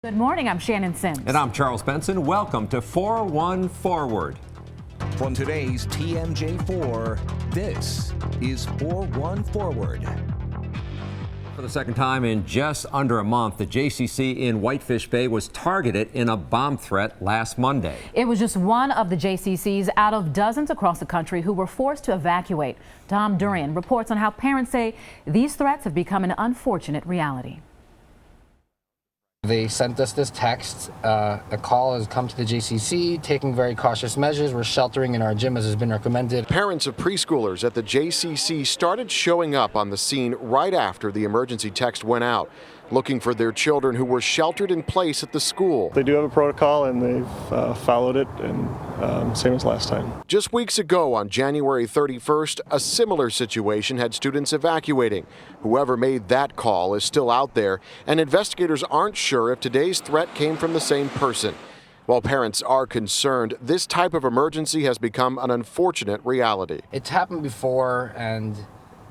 Good morning, I'm Shannon Sims. And I'm Charles Benson. Welcome to 4-1 Forward. From today's TMJ4, this is 4-1 Forward. For the second time in just under a month, the JCC in Whitefish Bay was targeted in a bomb threat last Monday. It was just one of the JCCs out of dozens across the country who were forced to evacuate. Tom Durian reports on how parents say these threats have become an unfortunate reality. They sent us this text. A call has come to the JCC, taking very cautious measures. We're sheltering in our gym as has been recommended. Parents of preschoolers at the JCC started showing up on the scene right after the emergency text went out, looking for their children who were sheltered in place at the school. They do have a protocol and they've followed it, and same as last time. Just weeks ago on January 31st, a similar situation had students evacuating. Whoever made that call is still out there, and investigators aren't sure if today's threat came from the same person. While parents are concerned, this type of emergency has become an unfortunate reality. It's happened before, and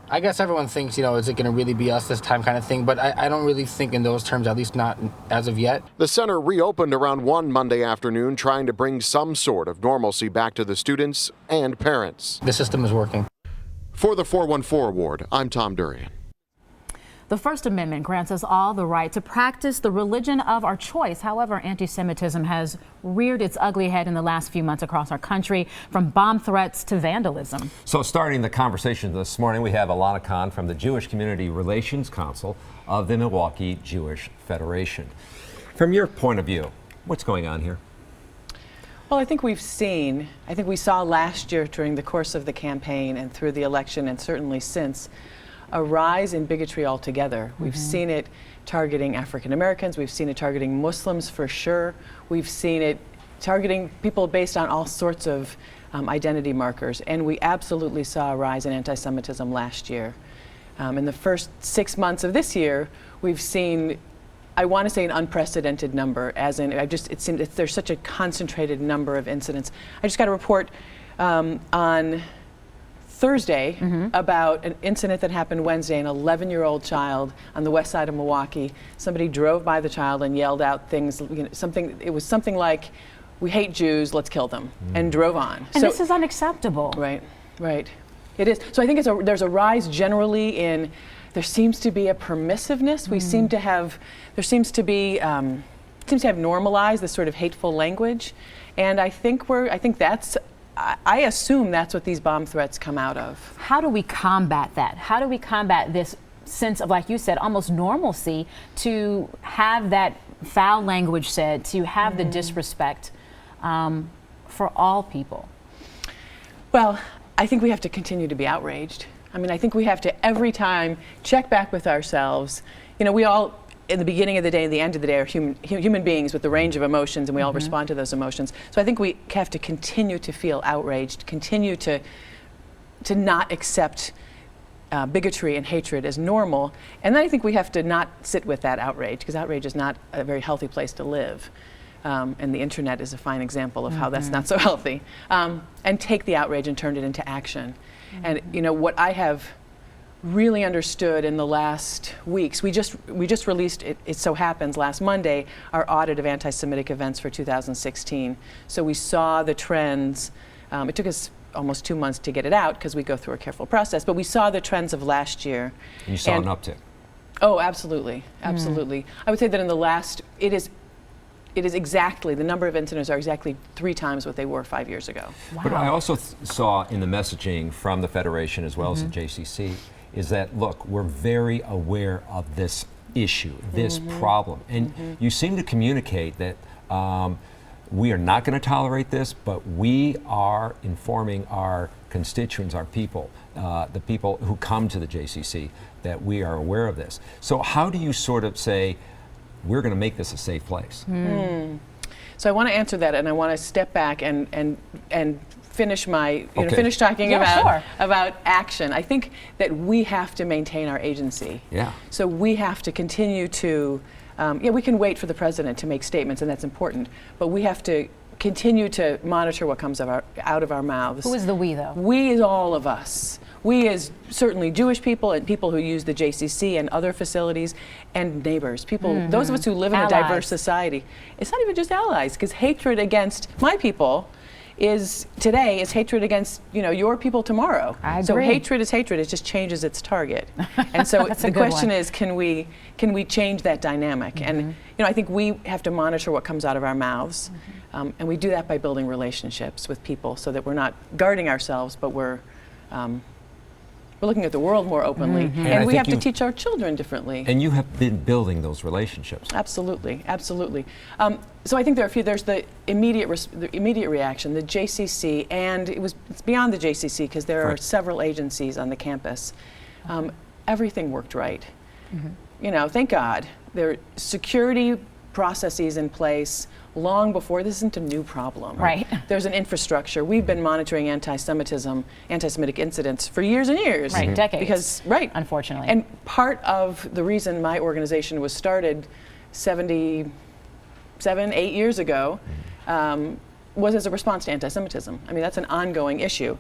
I guess everyone thinks, is it going to really be us this time kind of thing, but I don't really think in those terms, at least not as of yet. The center reopened around 1 Monday afternoon, trying to bring some sort of normalcy back to the students and parents. The system is working. For the 4-1 Forward, I'm Tom Durian. The First Amendment grants us all the right to practice the religion of our choice. However, anti-Semitism has reared its ugly head in the last few months across our country, from bomb threats to vandalism. So starting the conversation this morning, we have Elana Kahn from the Jewish Community Relations Council of the Milwaukee Jewish Federation. From your point of view, what's going on here? Well, I think we saw last year during the course of the campaign and through the election, and certainly since, a rise in bigotry altogether. We've seen it targeting African Americans, we've seen it targeting Muslims for sure, we've seen it targeting people based on all sorts of identity markers, and we absolutely saw a rise in anti-Semitism last year. In the first 6 months of this year, we've seen, I want to say, an unprecedented number, as in, it seems there's such a concentrated number of incidents. I just got a report on Thursday about an incident that happened Wednesday. An 11-year-old child on the west side of Milwaukee. Somebody drove by the child and yelled out things. It was something like, "We hate Jews, let's kill them," and drove on. And this is unacceptable. Right. It is. So I think there's a rise generally in. There seems to be a permissiveness. We seem to have. There seems to have normalized this sort of hateful language, and I assume that's what these bomb threats come out of. How do we combat that? How do we combat this sense of, like you said, almost normalcy, to have that foul language said, to have the disrespect for all people? Well, I think we have to continue to be outraged. I mean, I think we have to every time check back with ourselves. We all, in the beginning of the day and the end of the day, are human beings with the range of emotions, and we all respond to those emotions. So I think we have to continue to feel outraged, continue to not accept bigotry and hatred as normal. And then I think we have to not sit with that outrage, because outrage is not a very healthy place to live. And the internet is a fine example of how that's not so healthy. And take the outrage and turn it into action. And what I have really understood in the last weeks. We just released, it so happens, last Monday, our audit of anti-Semitic events for 2016. So we saw the trends. It took us almost 2 months to get it out because we go through a careful process, but we saw the trends of last year. And you saw an uptick. Oh, absolutely. I would say that in the last, it is exactly, the number of incidents are exactly 3 times what they were 5 years ago. Wow. But I also saw in the messaging from the Federation as well as the JCC is that, look, we're very aware of this issue, this problem. And you seem to communicate that we are not going to tolerate this, but we are informing our constituents, our people, the people who come to the JCC, that we are aware of this. So how do you sort of say, we're going to make this a safe place? So I want to answer that, and I want to step back and finish my, finish talking about action. I think that we have to maintain our agency. Yeah. So we have to continue to, we can wait for the president to make statements, and that's important, but we have to continue to monitor what comes out of our mouths. Who is the we, though? We is all of us. we as certainly Jewish people and people who use the JCC and other facilities and neighbors, people, those of us who live in a diverse society, it's not even just allies, because hatred against my people is today is hatred against your people tomorrow. I agree. So hatred is hatred. It just changes its target. And so the question is, can we change that dynamic? And I think we have to monitor what comes out of our mouths, and we do that by building relationships with people, so that we're not guarding ourselves, but we're looking at the world more openly, and we have to teach our children differently. And you have been building those relationships. Absolutely, absolutely. So I think there are a few. There's the immediate reaction, the JCC, and it's beyond the JCC, because there are several agencies on the campus. Everything worked right. Thank God. There are security processes in place long before. This isn't a new problem. Right. There's an infrastructure. We've been monitoring anti-Semitic incidents for years and years. Right, decades. Because, unfortunately. And part of the reason my organization was started 8 years ago was as a response to anti-Semitism. I mean, that's an ongoing issue.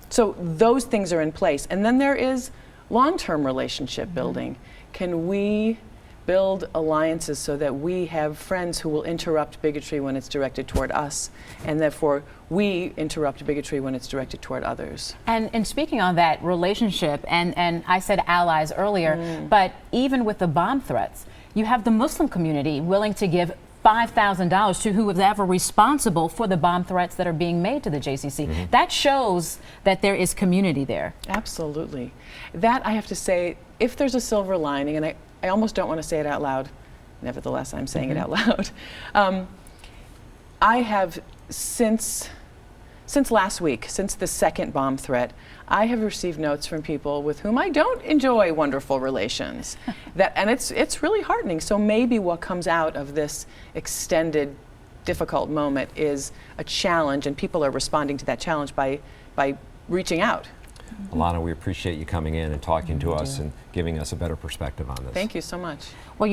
So those things are in place. And then there is long-term relationship building. Can we build alliances so that we have friends who will interrupt bigotry when it's directed toward us, and therefore we interrupt bigotry when it's directed toward others? And speaking on that relationship, and I said allies earlier, but even with the bomb threats, you have the Muslim community willing to give $5,000 to whoever responsible for the bomb threats that are being made to the JCC. That shows that there is community there. Absolutely. That, I have to say, if there's a silver lining, and I almost don't want to say it out loud, nevertheless I'm saying it out loud. I have, since last week, since the second bomb threat, I have received notes from people with whom I don't enjoy wonderful relations. And it's really heartening. So maybe what comes out of this extended, difficult moment is a challenge, and people are responding to that challenge by reaching out. Elana, we appreciate you coming in and talking to us and giving us a better perspective on this. Thank you so much. Well,